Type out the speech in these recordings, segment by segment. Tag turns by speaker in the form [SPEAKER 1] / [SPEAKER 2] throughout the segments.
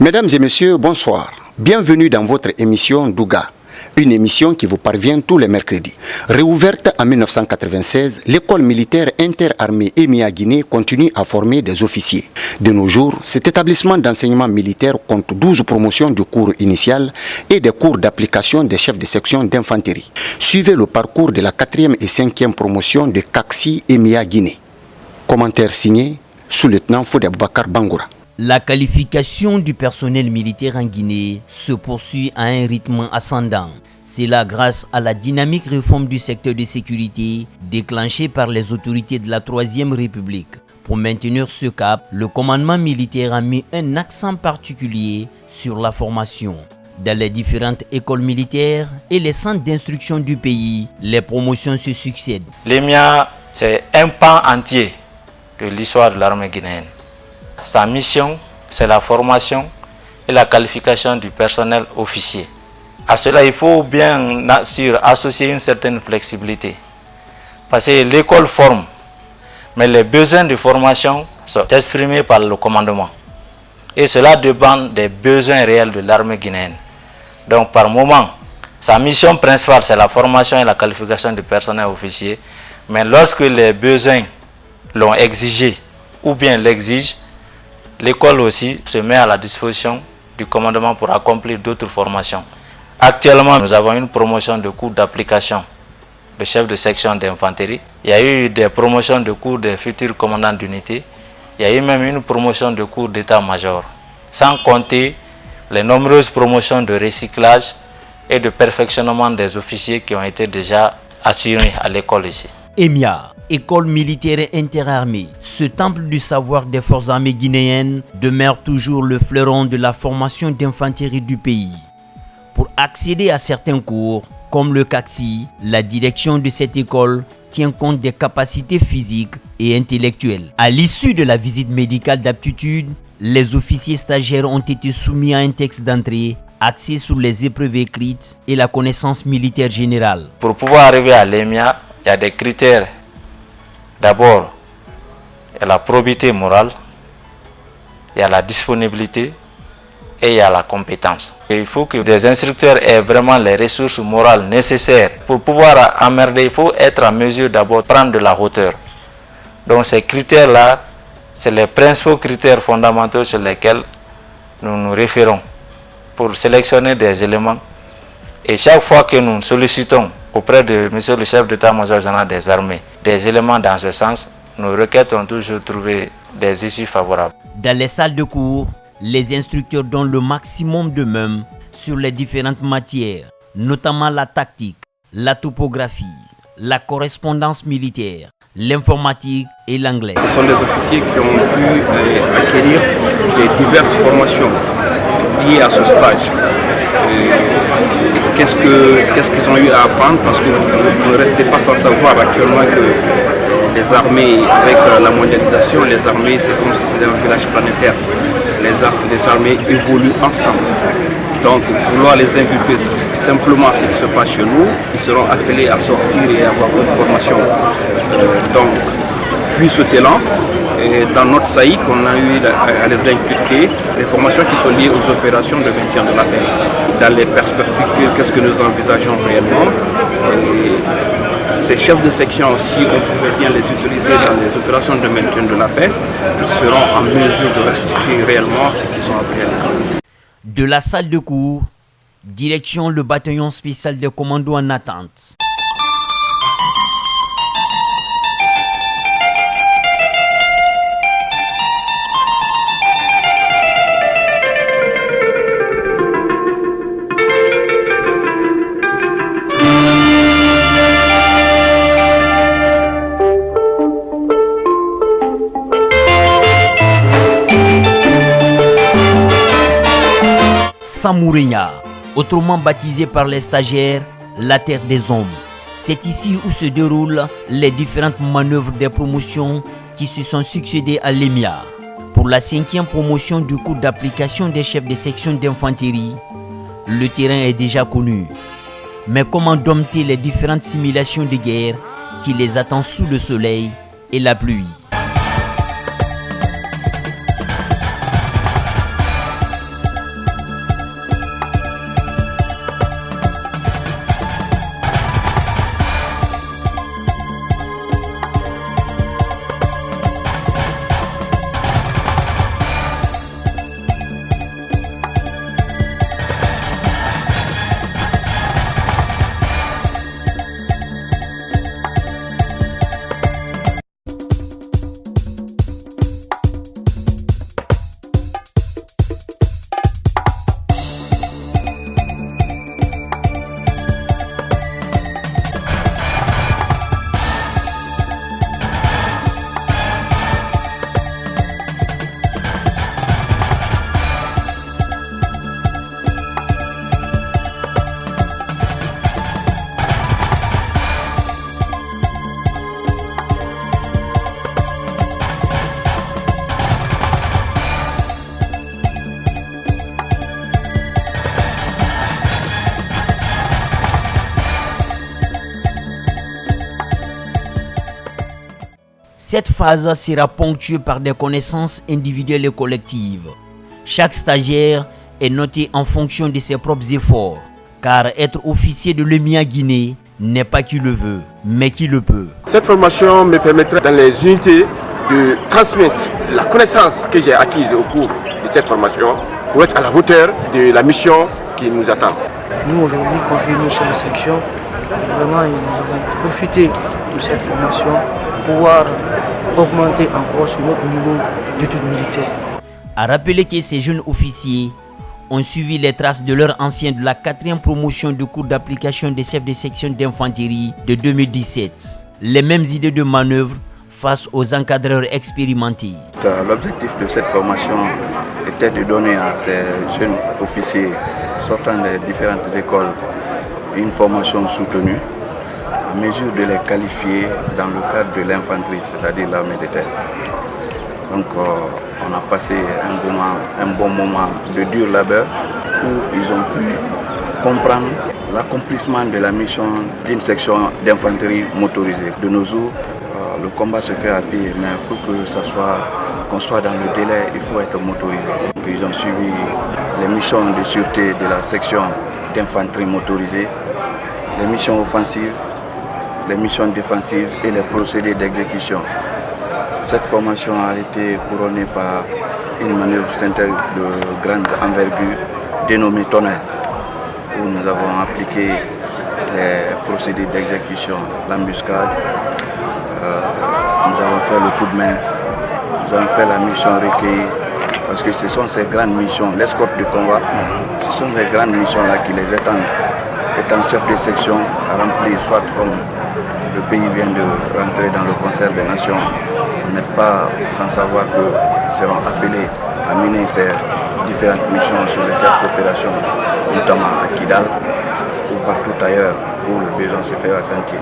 [SPEAKER 1] Mesdames et messieurs, bonsoir. Bienvenue dans votre émission Douga, une émission qui vous parvient tous les mercredis. Réouverte en 1996, l'école militaire interarmée EMIA Guinée continue à former des officiers. De nos jours, cet établissement d'enseignement militaire compte 12 promotions du cours initial et des cours d'application des chefs de section d'infanterie. Suivez le parcours de la 4e et 5e promotion de CACSI EMIA Guinée. Commentaire signé sous-lieutenant Fodé Aboubakar Bangoura.
[SPEAKER 2] La qualification du personnel militaire en Guinée se poursuit à un rythme ascendant. C'est là grâce à la dynamique réforme du secteur de sécurité déclenchée par les autorités de la Troisième République. Pour maintenir ce cap, le commandement militaire a mis un accent particulier sur la formation. Dans les différentes écoles militaires et les centres d'instruction du pays, les promotions se succèdent.
[SPEAKER 3] L'EMIA, c'est un pan entier de l'histoire de l'armée guinéenne. Sa mission, c'est la formation et la qualification du personnel officier. À cela, il faut bien sûr associer une certaine flexibilité. Parce que l'école forme, mais les besoins de formation sont exprimés par le commandement. Et cela dépend des besoins réels de l'armée guinéenne. Donc par moment, sa mission principale, c'est la formation et la qualification du personnel officier. Mais lorsque les besoins l'ont exigé ou bien l'exigent, l'école aussi se met à la disposition du commandement pour accomplir d'autres formations. Actuellement, nous avons une promotion de cours d'application de chef de section d'infanterie. Il y a eu des promotions de cours des futurs commandants d'unité. Il y a eu même une promotion de cours d'état-major. Sans compter les nombreuses promotions de recyclage et de perfectionnement des officiers qui ont été déjà assurées à l'école ici.
[SPEAKER 2] EMIA, École militaire interarmée, ce temple du savoir des forces armées guinéennes demeure toujours le fleuron de la formation d'infanterie du pays. Pour accéder à certains cours, comme le CACSI, la direction de cette école tient compte des capacités physiques et intellectuelles. À l'issue de la visite médicale d'aptitude, les officiers stagiaires ont été soumis à un texte d'entrée axé sur les épreuves écrites et la connaissance militaire générale.
[SPEAKER 3] Pour pouvoir arriver à l'EMIA, il y a des critères. D'abord, il y a la probité morale, il y a la disponibilité et il y a la compétence. Et il faut que des instructeurs aient vraiment les ressources morales nécessaires. Pour pouvoir emmerder, il faut être en mesure d'abord de prendre de la hauteur. Donc ces critères-là, c'est les principaux critères fondamentaux sur lesquels nous nous référons pour sélectionner des éléments. Et chaque fois que nous sollicitons auprès de M. le chef d'état-major général des armées des éléments dans ce sens, nos requêtes ont toujours trouvé des issues favorables.
[SPEAKER 2] Dans les salles de cours, les instructeurs donnent le maximum d'eux-mêmes sur les différentes matières, notamment la tactique, la topographie, la correspondance militaire, l'informatique et l'anglais.
[SPEAKER 4] Ce sont des officiers qui ont pu acquérir des diverses formations liées à ce stage. Qu'est-ce qu'ils ont eu à apprendre, parce que vous ne restez pas sans savoir actuellement que les armées, avec la mondialisation, les armées c'est comme si c'était un village planétaire. Les armées évoluent ensemble. Donc vouloir les imbuper simplement ce qui se passe chez nous, ils seront appelés à sortir et à avoir une formation. Donc vu ce talent, dans notre SAIC, on a eu à les inculquer les formations qui sont liées aux opérations de maintien de la paix. Dans les perspectives, qu'est-ce que nous envisageons réellement? Ces chefs de section aussi, on pouvait bien les utiliser dans les opérations de maintien de la paix. Ils seront en mesure de restituer réellement ce qu'ils ont appris à l'école.
[SPEAKER 2] De la salle de cours, direction le bataillon spécial des commandos en attente. Samourénia, autrement baptisée par les stagiaires la terre des hommes. C'est ici où se déroulent les différentes manœuvres des promotions qui se sont succédées à l'EMIA. Pour la 5e promotion du cours d'application des chefs de section d'infanterie, le terrain est déjà connu. Mais comment dompter les différentes simulations de guerre qui les attendent sous le soleil et la pluie? Cette phase sera ponctuée par des connaissances individuelles et collectives. Chaque stagiaire est noté en fonction de ses propres efforts, car être officier de l'EMIA Guinée n'est pas qui le veut, mais qui le peut.
[SPEAKER 5] Cette formation me permettra dans les unités de transmettre la connaissance que j'ai acquise au cours de cette formation pour être à la hauteur de la mission qui nous attend.
[SPEAKER 6] Nous aujourd'hui, confirmés chefs de section, vraiment nous avons profité de cette formation pour pouvoir augmenter encore sur notre niveau d'études militaires.
[SPEAKER 2] À rappeler que ces jeunes officiers ont suivi les traces de leurs anciens de la 4e promotion du cours d'application des chefs de section d'infanterie de 2017. Les mêmes idées de manœuvre face aux encadreurs expérimentés.
[SPEAKER 7] L'objectif de cette formation était de donner à ces jeunes officiers sortant des différentes écoles une formation soutenue à mesure de les qualifier dans le cadre de l'infanterie, c'est-à-dire l'armée de terre. Donc on a passé un bon moment de dur labeur où ils ont pu comprendre l'accomplissement de la mission d'une section d'infanterie motorisée. De nos jours, le combat se fait à pied, mais pour que qu'on soit dans le délai, il faut être motorisé. Donc, ils ont suivi les missions de sûreté de la section d'infanterie motorisée, les missions offensives, les missions défensives et les procédés d'exécution. Cette formation a été couronnée par une manœuvre synthèse de grande envergure dénommée Tonnerre, où nous avons appliqué les procédés d'exécution, l'embuscade, nous avons fait le coup de main, nous avons fait la mission recueillie, parce que ce sont ces grandes missions, l'escorte de combat, ce sont ces grandes missions-là qui les étendent, étant chef de section, à remplir, soit comme le pays vient de rentrer dans le concert des nations, vous n'êtes pas sans savoir que seront appelés à mener ces différentes missions sur les théâtres d'opération, notamment à Kidal ou partout ailleurs où le besoin se fait ressentir.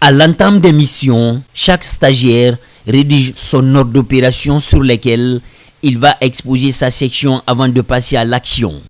[SPEAKER 2] À l'entame des missions, chaque stagiaire rédige son ordre d'opération sur lequel il va exposer sa section avant de passer à l'action.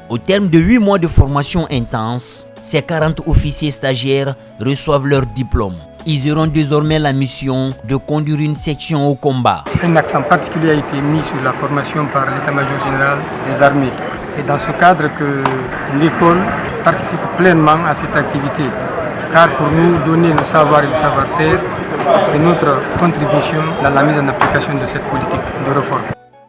[SPEAKER 2] Au terme de 8 mois de formation intense, ces 40 officiers stagiaires reçoivent leur diplôme. Ils auront désormais la mission de conduire une section au combat.
[SPEAKER 8] Un accent particulier a été mis sur la formation par l'état-major général des armées. C'est dans ce cadre que l'école participe pleinement à cette activité. Car pour nous, donner le savoir et le savoir-faire, c'est notre contribution dans la mise en application de cette politique de réforme.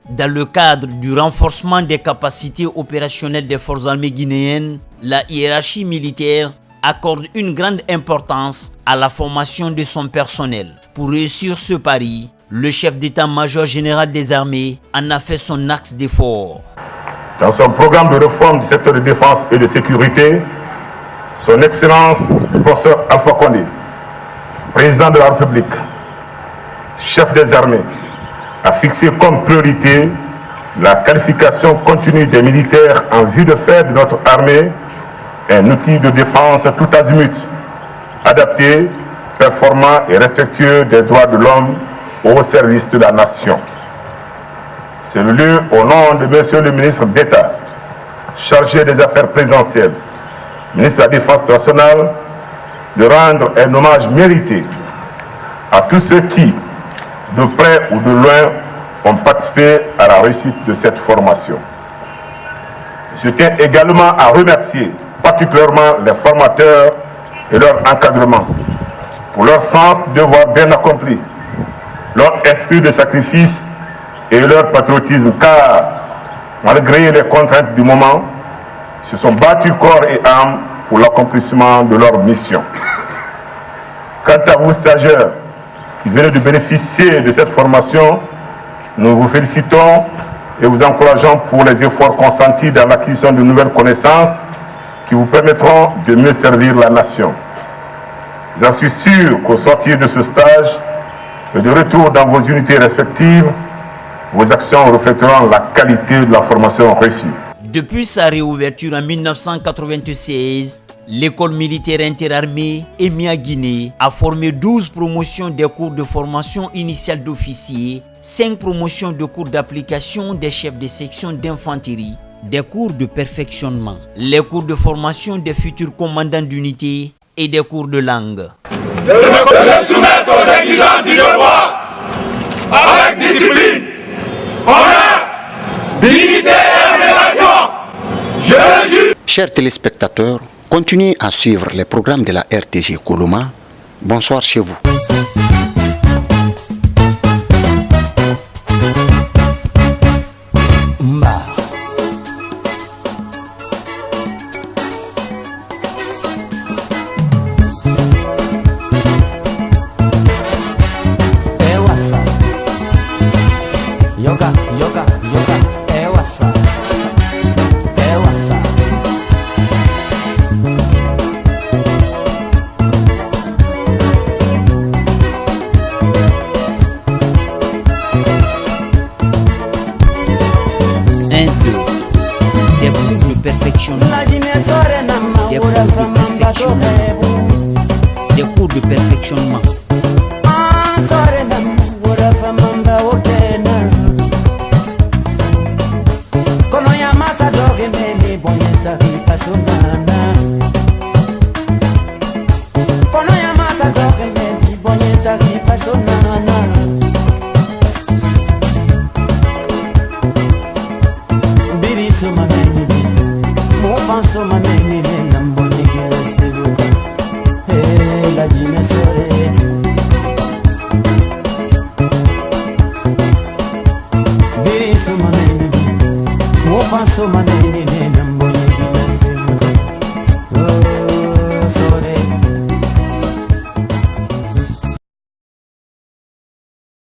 [SPEAKER 2] Dans le cadre du renforcement des capacités opérationnelles des forces armées guinéennes, la hiérarchie militaire accorde une grande importance à la formation de son personnel. Pour réussir ce pari, le chef d'état-major général des armées en a fait son axe d'effort.
[SPEAKER 9] Dans son programme de réforme du secteur de défense et de sécurité, son Excellence, le professeur Alpha Condé, président de la République, chef des armées, a fixé comme priorité la qualification continue des militaires en vue de faire de notre armée un outil de défense tout azimut, adapté, performant et respectueux des droits de l'homme au service de la nation. C'est le lieu, au nom de Monsieur le ministre d'État, chargé des affaires présidentielles, ministre de la Défense nationale, de rendre un hommage mérité à tous ceux qui, de près ou de loin, ont participé à la réussite de cette formation. Je tiens également à remercier particulièrement les formateurs et leur encadrement pour leur sens du devoir bien accompli, leur esprit de sacrifice et leur patriotisme, car malgré les contraintes du moment, ils se sont battus corps et âme pour l'accomplissement de leur mission. Quant à vous, stagiaires, qui venez de bénéficier de cette formation, nous vous félicitons et vous encourageons pour les efforts consentis dans l'acquisition de nouvelles connaissances qui vous permettront de mieux servir la nation. J'en suis sûr qu'au sortir de ce stage et de retour dans vos unités respectives, vos actions reflèteront la qualité de la formation réussie.
[SPEAKER 2] Depuis sa réouverture en 1996, l'école militaire interarmée EMIA Guinée a formé 12 promotions des cours de formation initiale d'officiers, 5 promotions de cours d'application des chefs de section d'infanterie, des cours de perfectionnement, les cours de formation des futurs commandants d'unité et des cours de langue.
[SPEAKER 10] De me soumettre aux exigences du devoir, avec discipline, honneur, dignité et abnégation. Je jure.
[SPEAKER 1] Chers téléspectateurs, continuez à suivre les programmes de la RTG Koloma. Bonsoir chez vous.
[SPEAKER 2] Des cours de perfectionnement.
[SPEAKER 11] So my name